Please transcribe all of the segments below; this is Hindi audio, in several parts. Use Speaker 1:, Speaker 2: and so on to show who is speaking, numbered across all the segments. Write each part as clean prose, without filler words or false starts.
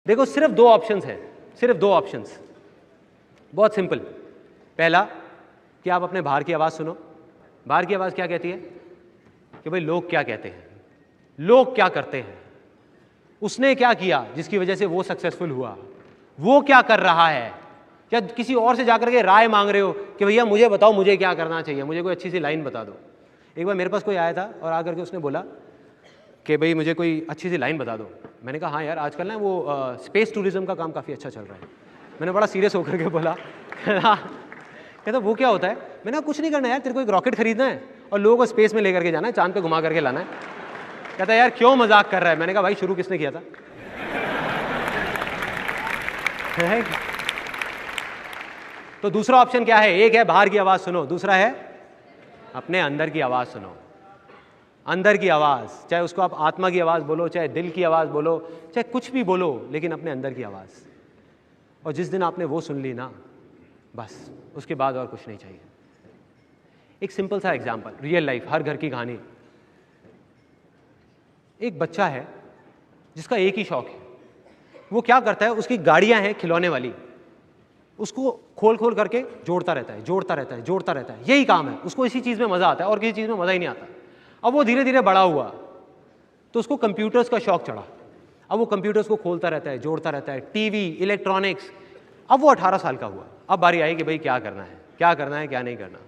Speaker 1: देखो सिर्फ दो ऑप्शंस हैं, सिर्फ दो ऑप्शंस, बहुत सिंपल। पहला कि आप अपने बाहर की आवाज़ सुनो। बाहर की आवाज़ क्या कहती है कि भाई लोग क्या कहते हैं, लोग क्या करते हैं, उसने क्या किया जिसकी वजह से वो सक्सेसफुल हुआ, वो क्या कर रहा है। या किसी और से जाकर के राय मांग रहे हो कि भैया मुझे बताओ मुझे क्या करना चाहिए, मुझे कोई अच्छी सी लाइन बता दो। एक बार मेरे पास कोई आया था और आकर के उसने बोला कि भाई मुझे कोई अच्छी सी लाइन बता दो। मैंने कहा हाँ यार आजकल ना वो स्पेस टूरिज्म का काम काफ़ी अच्छा चल रहा है। मैंने बड़ा सीरियस होकर के बोला कहता वो क्या होता है। मैंने कहा कुछ नहीं करना यार, तेरे को एक रॉकेट खरीदना है और लोगों को स्पेस में लेकर के जाना है, चांद पे घुमा करके लाना है। कहता यार क्यों मजाक कर रहा है। मैंने कहा भाई शुरू किसने किया था तो दूसरा ऑप्शन क्या है, एक है बाहर की आवाज़ सुनो, दूसरा है अपने अंदर की आवाज़ सुनो। अंदर की आवाज़, चाहे उसको आप आत्मा की आवाज़ बोलो, चाहे दिल की आवाज़ बोलो, चाहे कुछ भी बोलो, लेकिन अपने अंदर की आवाज़। और जिस दिन आपने वो सुन ली ना, बस उसके बाद और कुछ नहीं चाहिए। एक सिंपल सा एग्जाम्पल, रियल लाइफ, हर घर की कहानी। एक बच्चा है जिसका एक ही शौक है, वो क्या करता है, उसकी गाड़ियां हैं खिलौने वाली, उसको खोल खोल करके जोड़ता रहता है, जोड़ता रहता है, जोड़ता रहता है, यही काम है उसको। इसी चीज़ में मज़ा आता है और किसी चीज़ में मज़ा ही नहीं आता। अब वो धीरे धीरे बड़ा हुआ तो उसको कंप्यूटर्स का शौक चढ़ा। अब वो कंप्यूटर्स को खोलता रहता है, जोड़ता रहता है, टीवी, इलेक्ट्रॉनिक्स। अब वो 18 साल का हुआ, अब बारी आई कि भाई क्या करना है, क्या करना है, क्या नहीं करना।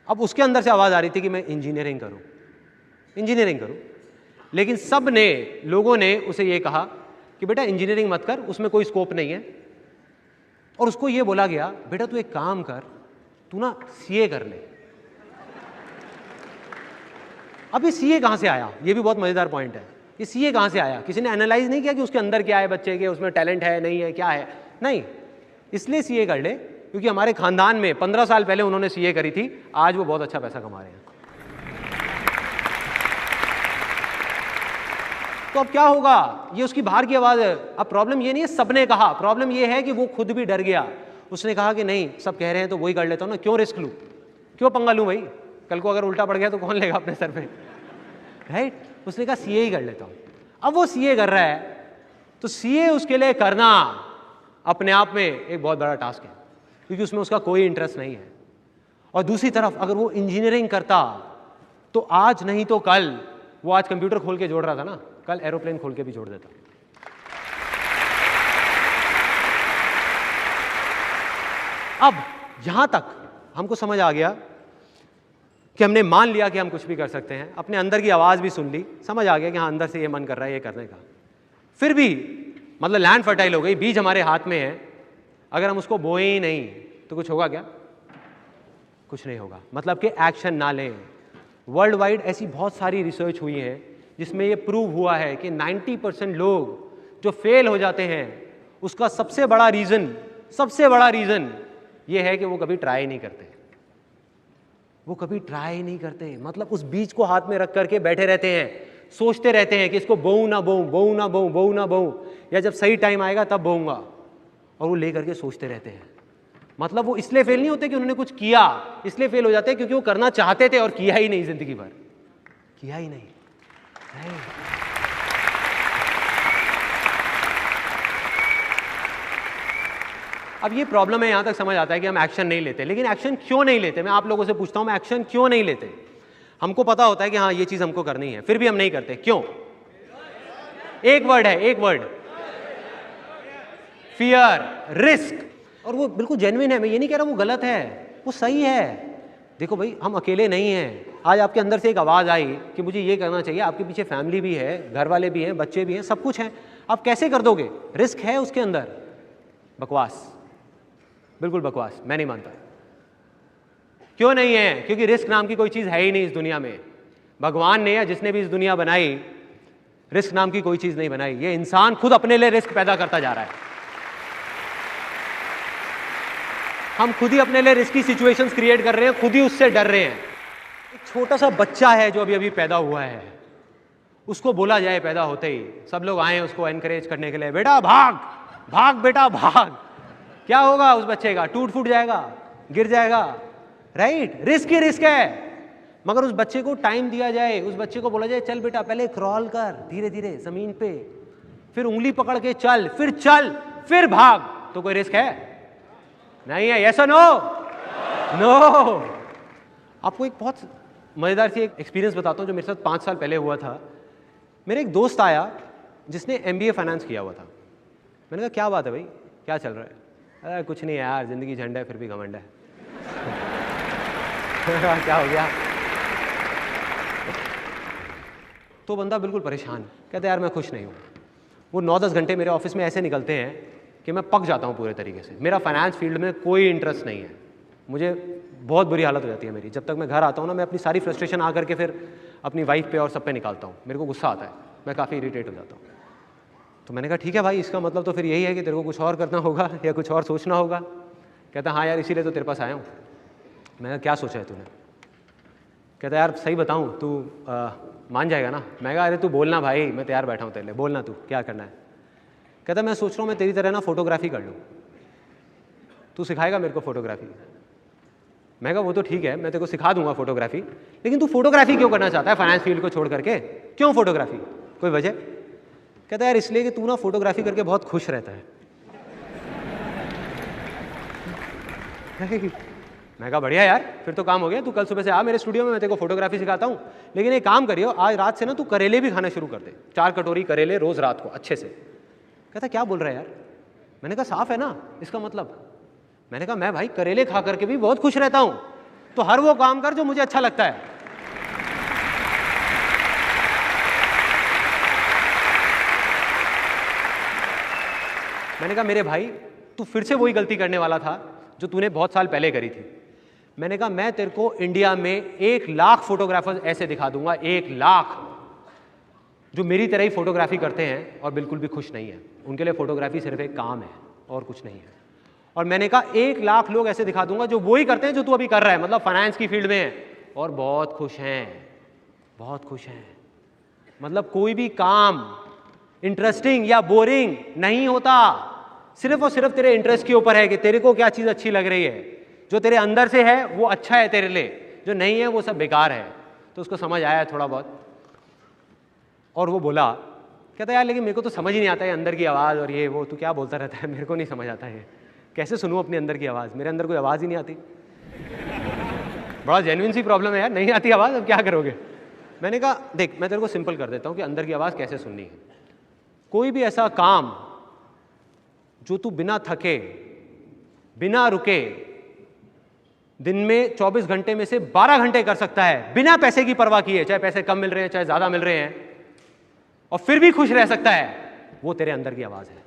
Speaker 1: अब उसके अंदर से आवाज़ आ रही थी कि मैं इंजीनियरिंग करूँ, इंजीनियरिंग करूँ। लेकिन सब ने, लोगों ने उसे ये कहा कि बेटा इंजीनियरिंग मत कर, उसमें कोई स्कोप नहीं है। और उसको ये बोला गया बेटा तू एक काम कर, तू ना सीए कर ले। अब ये सीए कहाँ से आया, ये भी बहुत मज़ेदार पॉइंट है। ये सीए कहाँ से आया, किसी ने एनालाइज नहीं किया कि उसके अंदर क्या है, बच्चे के उसमें टैलेंट है नहीं है, क्या है, नहीं। इसलिए सीए कर ले क्योंकि हमारे खानदान में 15 साल पहले उन्होंने सीए करी थी, आज वो बहुत अच्छा पैसा कमा रहे हैं। तो अब क्या होगा, ये उसकी बाहर की आवाज़ है। अब प्रॉब्लम ये नहीं है सबने कहा, प्रॉब्लम ये है कि वो खुद भी डर गया। उसने कहा कि नहीं सब कह रहे हैं तो वही कर लेता हूँ ना, क्यों रिस्क लूँ, क्यों पंगा लूँ भाई, कल को अगर उल्टा पड़ गया तो कौन लेगा अपने सर पे, राइट। उसने कहा सीए ही कर लेता हूँ। अब वो सीए कर रहा है तो सीए उसके लिए करना अपने आप में एक बहुत बड़ा टास्क है क्योंकि उसमें उसका कोई इंटरेस्ट नहीं है। और दूसरी तरफ अगर वो इंजीनियरिंग करता तो आज नहीं तो कल, वो आज कंप्यूटर खोल के जोड़ रहा था ना, कल एरोप्लेन खोल के भी जोड़ देता। अब यहां तक हमको समझ आ गया कि हमने मान लिया कि हम कुछ भी कर सकते हैं, अपने अंदर की आवाज़ भी सुन ली, समझ आ गया कि हाँ अंदर से ये मन कर रहा है ये करने का। फिर भी मतलब लैंड फर्टाइल हो गई, बीज हमारे हाथ में है, अगर हम उसको बोए ही नहीं तो कुछ होगा क्या, कुछ नहीं होगा। मतलब कि एक्शन ना लें। वर्ल्ड वाइड ऐसी बहुत सारी रिसर्च हुई है जिसमें ये प्रूव हुआ है कि 90% लोग जो फेल हो जाते हैं उसका सबसे बड़ा रीज़न ये है कि वो कभी ट्राई नहीं करते, वो कभी ट्राई नहीं करते। मतलब उस बीज को हाथ में रख करके बैठे रहते हैं, सोचते रहते हैं कि इसको बोऊं ना बोऊं, बोऊं ना बोऊं, बोऊं ना बोऊं, या जब सही टाइम आएगा तब बोऊंगा, और वो ले करके सोचते रहते हैं। मतलब वो इसलिए फेल नहीं होते कि उन्होंने कुछ किया, इसलिए फेल हो जाते हैं क्योंकि वो करना चाहते थे और किया ही नहीं, जिंदगी भर किया ही नहीं। अब ये प्रॉब्लम है, यहां तक समझ आता है कि हम एक्शन नहीं लेते। लेकिन एक्शन क्यों नहीं लेते, मैं आप लोगों से पूछता हूं, एक्शन क्यों नहीं लेते। हमको पता होता है कि हाँ ये चीज हमको करनी है, फिर भी हम नहीं करते, क्यों। एक वर्ड है, एक वर्ड, फियर, रिस्क। और वो बिल्कुल जेन्युइन है, मैं ये नहीं कह रहा वो गलत है, वो सही है। देखो भाई हम अकेले नहीं हैं। आज आपके अंदर से एक आवाज़ आई कि मुझे ये करना चाहिए, आपके पीछे फैमिली भी है, घर वाले भी हैं, बच्चे भी हैं, सब कुछ है, आप कैसे कर दोगे। रिस्क है उसके अंदर। बकवास, बिल्कुल बकवास, मैं नहीं मानता। क्यों नहीं है, क्योंकि रिस्क नाम की कोई चीज़ है ही नहीं इस दुनिया में। भगवान ने या जिसने भी इस दुनिया बनाई, रिस्क नाम की कोई चीज़ नहीं बनाई। ये इंसान खुद अपने लिए रिस्क पैदा करता जा रहा है। हम खुद ही अपने लिए रिस्की सिचुएशंस क्रिएट कर रहे हैं, खुद ही उससे डर रहे हैं। एक छोटा सा बच्चा है जो अभी अभी पैदा हुआ है, उसको बोला जाए पैदा होते ही, सब लोग आए उसको एनकरेज करने के लिए, बेटा भाग भाग बेटा भाग, क्या होगा उस बच्चे का, टूट फूट जाएगा, गिर जाएगा, राइट। रिस्क ही रिस्क है। मगर उस बच्चे को टाइम दिया जाए, उस बच्चे को बोला जाए चल बेटा पहले क्रॉल कर धीरे धीरे जमीन पे, फिर उंगली पकड़ के चल, फिर भाग, तो कोई रिस्क है? नहीं है। यस और नो? नो। आपको एक बहुत मजेदार सी एक एक्सपीरियंस बताता हूँ जो मेरे साथ 5 साल पहले हुआ था। मेरे एक दोस्त आया जिसने MBA फाइनेंस किया हुआ था। मैंने कहा क्या बात है भाई, क्या चल रहा है? अरे कुछ नहीं यार, जिंदगी झंड है फिर भी घमंड है। क्या हो गया? तो बंदा बिल्कुल परेशान, कहता यार मैं खुश नहीं हूँ। वो 9-10 घंटे मेरे ऑफिस में ऐसे निकलते हैं कि मैं पक जाता हूँ पूरे तरीके से। मेरा फाइनेंस फील्ड में कोई इंटरेस्ट नहीं है, मुझे बहुत बुरी हालत हो जाती है मेरी। जब तक मैं घर आता हूँ ना, मैं अपनी सारी फ्रस्ट्रेशन आकर के फिर अपनी वाइफ पे और सब पे निकालता हूँ। मेरे को गुस्सा आता है, मैं काफ़ी इरिटेट हो जाता हूँ। तो मैंने कहा ठीक है भाई, इसका मतलब तो फिर यही है कि तेरे को कुछ और करना होगा या कुछ और सोचना होगा। कहता हाँ यार, इसीलिए तो तेरे पास आया हूँ। मैंने कहा क्या सोचा है तूने? कहता यार सही बताऊँ, तू मान जाएगा ना? मैं कहा अरे तू बोलना भाई, मैं तैयार बैठा हूँ तेरे लिए, बोलना तू क्या करना है। कहता मैं सोच रहा हूँ मैं तेरी तरह ना फोटोग्राफी कर लूँ, तू सिखाएगा मेरे को फोटोग्राफी? मैं कहा वो तो ठीक है, मैं तेरे को सिखा दूंगा फोटोग्राफी, लेकिन तू फोटोग्राफी क्यों करना चाहता है फाइनेंस फील्ड को छोड़ करके? क्यों फोटोग्राफी, कोई वजह? कहता यार इसलिए कि तू ना फोटोग्राफी करके बहुत खुश रहता है। मैं कहा बढ़िया यार, फिर तो काम हो गया। तू कल सुबह से आ मेरे स्टूडियो में, मैं तेरे को फोटोग्राफी सिखाता हूँ, लेकिन एक काम करियो, आज रात से ना तू करेले भी खाना शुरू कर दे, 4 कटोरी करेले रोज रात को अच्छे से। कहता क्या बोल रहा है यार? मैंने कहा साफ है ना इसका मतलब। मैंने कहा मैं भाई करेले खा करके भी बहुत खुश रहता हूँ, तो हर वो काम कर जो मुझे अच्छा लगता है। मैंने कहा मेरे भाई तू फिर से वही गलती करने वाला था जो तूने बहुत साल पहले करी थी। मैंने कहा मैं तेरे को इंडिया में 1 लाख फोटोग्राफर्स ऐसे दिखा दूंगा, 1 लाख, जो मेरी तरह ही फोटोग्राफी करते हैं और बिल्कुल भी खुश नहीं है। उनके लिए फोटोग्राफी सिर्फ एक काम है और कुछ नहीं है। और मैंने कहा 1 लाख लोग ऐसे दिखा दूंगा जो वही करते हैं जो तू अभी कर रहा है, मतलब फाइनेंस की फील्ड में है और बहुत खुश हैं, बहुत खुश हैं। मतलब कोई भी काम इंटरेस्टिंग या बोरिंग नहीं होता, सिर्फ और सिर्फ तेरे इंटरेस्ट के ऊपर है कि तेरे को क्या चीज अच्छी लग रही है। जो तेरे अंदर से है वो अच्छा है तेरे लिए, जो नहीं है वो सब बेकार है। तो उसको समझ आया थोड़ा बहुत, और वो बोला, कहता यार लेकिन मेरे को तो समझ ही नहीं आता है अंदर की आवाज़ और ये वो, तू क्या बोलता रहता है, मेरे को नहीं समझ आता है, कैसे सुनूं अपने अंदर की आवाज़? मेरे अंदर कोई आवाज़ ही नहीं आती। बड़ा जेन्युइन सी प्रॉब्लम है यार, नहीं आती आवाज़, अब क्या करोगे? मैंने कहा देख मैं तेरे को सिंपल कर देता हूँ कि अंदर की आवाज़ कैसे सुननी है। कोई भी ऐसा काम जो तू बिना थके बिना रुके दिन में 24 घंटे में से 12 घंटे कर सकता है बिना पैसे की परवाह किए, चाहे पैसे कम मिल रहे हैं चाहे ज्यादा मिल रहे हैं, और फिर भी खुश रह सकता है, वो तेरे अंदर की आवाज है।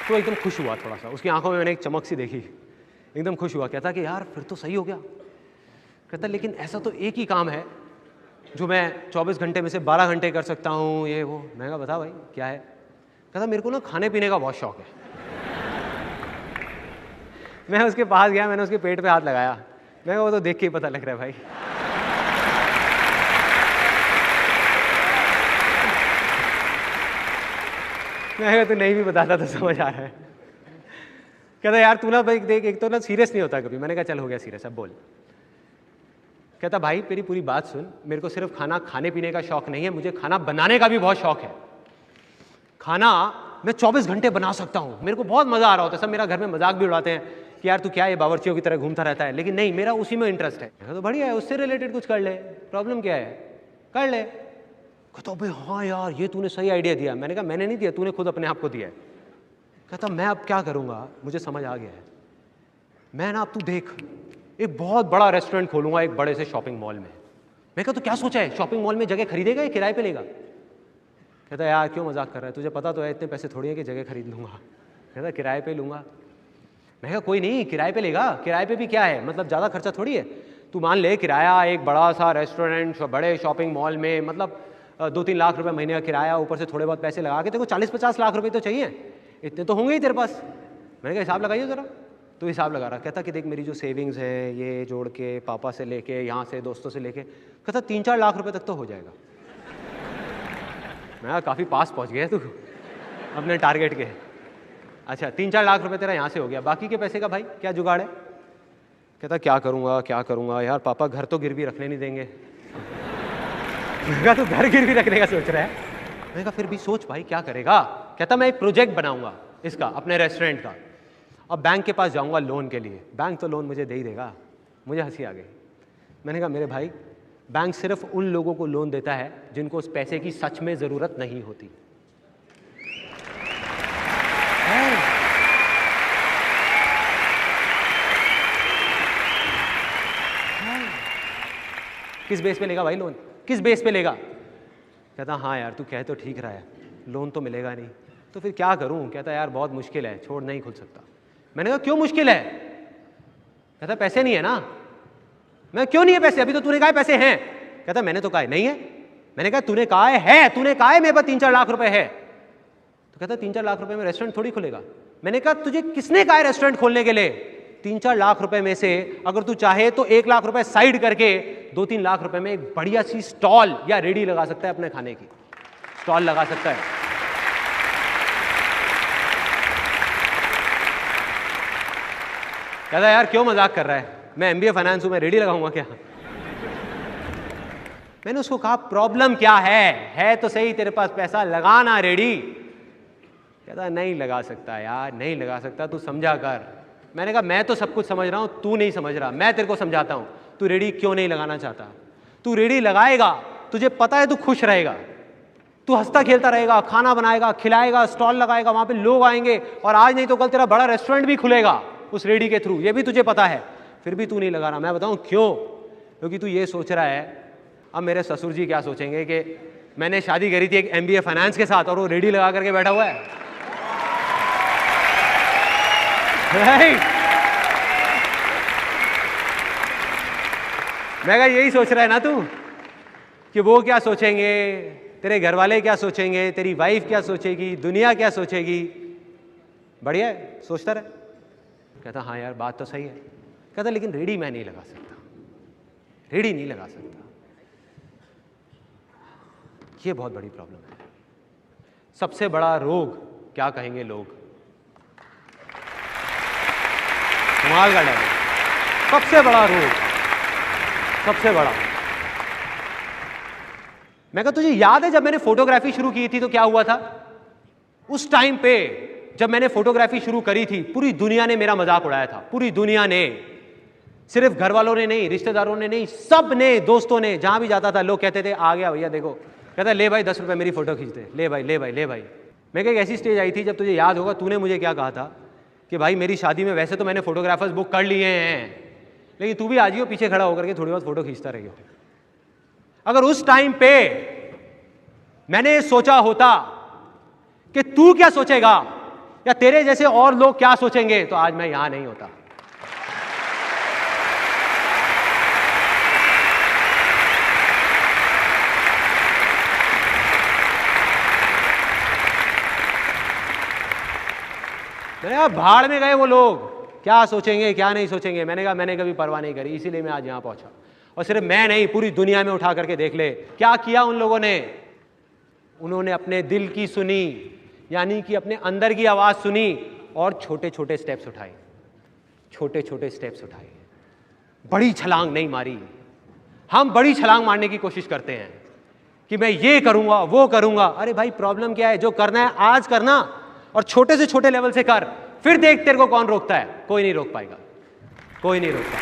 Speaker 1: तो एकदम खुश हुआ थोड़ा सा, उसकी आंखों में मैंने एक चमक सी देखी, एकदम खुश हुआ। कहता कि यार फिर तो सही हो गया। कहता लेकिन ऐसा तो एक ही काम है जो मैं 24 घंटे में से 12 घंटे कर सकता हूँ, ये वो। मैं कहा बता भाई क्या है? कहता मेरे को ना खाने पीने का बहुत शौक है। मैं उसके पास गया, मैंने उसके पेट पे हाथ लगाया, मैं वो तो देख के ही पता लग रहा है भाई। मैं तो नहीं भी बताता तो समझ आ रहा है। कहता यार तू ना भाई देख, एक तो ना सीरियस नहीं होता कभी। मैंने कहा चल हो गया सीरियस, अब बोल। कहता भाई मेरी पूरी बात सुन, मेरे को सिर्फ खाने पीने का शौक नहीं है, मुझे खाना बनाने का भी बहुत शौक है। खाना मैं 24 घंटे बना सकता हूँ, मेरे को बहुत मजा आ रहा होता है। सब मेरा घर में मजाक भी उड़ाते हैं कि यार तू क्या ये बावर्चियों की तरह घूमता रहता है, लेकिन नहीं, मेरा उसी में इंटरेस्ट है। तो बढ़िया है, उससे रिलेटेड कुछ कर ले, प्रॉब्लम क्या है, कर ले। कहता भाई हाँ यार ये तूने सही आइडिया दिया। मैंने कहा मैंने नहीं दिया, तूने खुद अपने आप को दिया है। कहता मैं अब क्या करूँगा, मुझे समझ आ गया है, मैं ना अब तू देख एक बहुत बड़ा रेस्टोरेंट खोलूंगा एक बड़े से शॉपिंग मॉल में। मैं कहा तो क्या सोचा है, शॉपिंग मॉल में जगह खरीदेगा या किराए पे लेगा? कहता यार क्यों मजाक कर रहा है, तुझे पता तो है इतने पैसे थोड़ी है कि जगह खरीद लूंगा। कहता किराए पे लूंगा। मैं कहा कोई नहीं, किराए पे लेगा, किराए पे भी क्या है, मतलब ज़्यादा खर्चा थोड़ी है। तू मान ले किराया एक बड़ा सा रेस्टोरेंट बड़े शॉपिंग मॉल में, मतलब 2-3 लाख रुपए महीने का किराया, ऊपर से थोड़े बहुत पैसे लगा के तेरे को 40-50 लाख रुपए तो चाहिए, इतने तो होंगे ही तेरे पास। मैंने कहा हिसाब लगाइए ज़रा। तो हिसाब लगा रहा। कहता कि देख मेरी जो सेविंग्स है ये जोड़ के पापा से लेके यहाँ से दोस्तों से लेके, कहता 3-4 लाख रुपए तक तो हो जाएगा। मैं काफ़ी पास पहुँच गया तू अपने टारगेट के। अच्छा 3-4 लाख रुपए तेरा यहाँ से हो गया, बाकी के पैसे का भाई क्या जुगाड़ है? कहता क्या करूँगा यार, पापा घर तो गिरवी रखने नहीं देंगे। मैंने कहा तू घर गिरवी रखने का सोच रहा है? मैंने कहा फिर भी सोच भाई क्या करेगा। कहता मैं एक प्रोजेक्ट बनाऊंगा इसका, अपने रेस्टोरेंट का। अब बैंक के पास जाऊंगा लोन के लिए, बैंक तो लोन मुझे दे ही देगा। मुझे हंसी आ गई। मैंने कहा मेरे भाई, बैंक सिर्फ उन लोगों को लोन देता है जिनको उस पैसे की सच में ज़रूरत नहीं होती। किस बेस पे लेगा भाई लोन, किस बेस पे लेगा? कहता हाँ यार तू कह तो ठीक रहा है, लोन तो मिलेगा नहीं, तो फिर क्या करूं? कहता यार बहुत मुश्किल है, छोड़ नहीं खुल सकता। मैंने कहा क्यों मुश्किल है? कहता पैसे नहीं है ना। मैं क्यों नहीं है पैसे? अभी तो तूने कहा पैसे हैं। कहता मैंने तो कहा नहीं है। मैंने कहा तूने कहा है, तूने कहा है मेरे पास 3-4 लाख रुपए है। तो कहता 3-4 लाख रुपए में रेस्टोरेंट थोड़ी खुलेगा। मैंने कहा तुझे किसने कहा है रेस्टोरेंट खोलने के लिए? 3-4 लाख रुपए में से अगर तू चाहे तो 1 लाख रुपए साइड करके 2-3 लाख रुपए में एक बढ़िया सी स्टॉल या रेडी लगा सकता है, अपने खाने की स्टॉल लगा सकता है। कहता यार क्यों मजाक कर रहा है, मैं MBA फाइनेंस हूं, मैं रेडी लगाऊंगा क्या? मैंने उसको कहा प्रॉब्लम क्या है तो सही, तेरे पास पैसा लगाना रेडी। कहता नहीं लगा सकता यार, नहीं लगा सकता, तू समझा कर। मैंने कहा मैं तो सब कुछ समझ रहा हूं, तू नहीं समझ रहा, मैं तेरे को समझाता हूं। तू रेडी क्यों नहीं लगाना चाहता? तू रेडी लगाएगा, तुझे पता है तू खुश रहेगा, तू हंसता खेलता रहेगा, खाना बनाएगा, खिलाएगा, स्टॉल लगाएगा, वहां पे लोग आएंगे और आज नहीं तो कल तेरा बड़ा रेस्टोरेंट भी खुलेगा उस रेडी के थ्रू, ये भी तुझे पता है। फिर भी तू नहीं लगा रहा। मैं बताऊं क्यों? क्योंकि तू ये सोच रहा है अब मेरे ससुर जी क्या सोचेंगे कि मैंने शादी करी थी एक MBA फाइनेंस के साथ और वो रेडी लगा करके बैठा हुआ है। मैं कहा यही सोच रहा है ना तू, कि वो क्या सोचेंगे, तेरे घर वाले क्या सोचेंगे, तेरी वाइफ क्या सोचेगी, दुनिया क्या सोचेगी। बढ़िया है, सोचता रहे। कहता हाँ यार बात तो सही है। कहता लेकिन रेडी मैं नहीं लगा सकता, रेडी नहीं लगा सकता, ये बहुत बड़ी प्रॉब्लम है। सबसे बड़ा रोग क्या कहेंगे लोग? कमाल का डर, सबसे बड़ा रोग, सबसे बड़ा। मैं कहा तुझे याद है जब मैंने फोटोग्राफी शुरू की थी तो क्या हुआ था? उस टाइम पे जब मैंने फोटोग्राफी शुरू करी थी पूरी दुनिया ने मेरा मजाक उड़ाया था, पूरी दुनिया ने, सिर्फ घर वालों ने नहीं, रिश्तेदारों ने नहीं, सब ने, दोस्तों ने, जहां भी जाता था लोग कहते थे आ गया भैया देखो। कहता ले भाई 10 रुपए मेरी फोटो खींच दे, ले भाई ले भाई ले भाई। मैं एक ऐसी स्टेज आई थी जब तुझे याद होगा तूने मुझे क्या कहा था कि भाई मेरी शादी में वैसे तो मैंने फोटोग्राफर्स बुक कर लिए हैं लेकिन तू भी आ जियो पीछे खड़ा होकर के थोड़ी बहुत फोटो खींचता रहियो। अगर उस टाइम पे मैंने सोचा होता कि तू क्या सोचेगा या तेरे जैसे और लोग क्या सोचेंगे तो आज मैं यहां नहीं होता। मैंने कहा भाड़ में गए वो लोग, क्या सोचेंगे क्या नहीं सोचेंगे। मैंने कहा मैंने कभी परवाह नहीं करी, इसीलिए मैं आज यहां पहुंचा। और सिर्फ मैं नहीं, पूरी दुनिया में उठा करके देख ले क्या किया उन लोगों ने। उन्होंने अपने दिल की सुनी, यानी कि अपने अंदर की आवाज सुनी और छोटे छोटे स्टेप्स उठाए, छोटे छोटे स्टेप्स उठाए, बड़ी छलांग नहीं मारी। हम बड़ी छलांग मारने की कोशिश करते हैं कि मैं ये करूंगा वो करूंगा। अरे भाई प्रॉब्लम क्या है? जो करना है आज करना और छोटे से छोटे लेवल से कर, फिर देख तेरे को कौन रोकता है। कोई नहीं रोक पाएगा, कोई नहीं रोकता।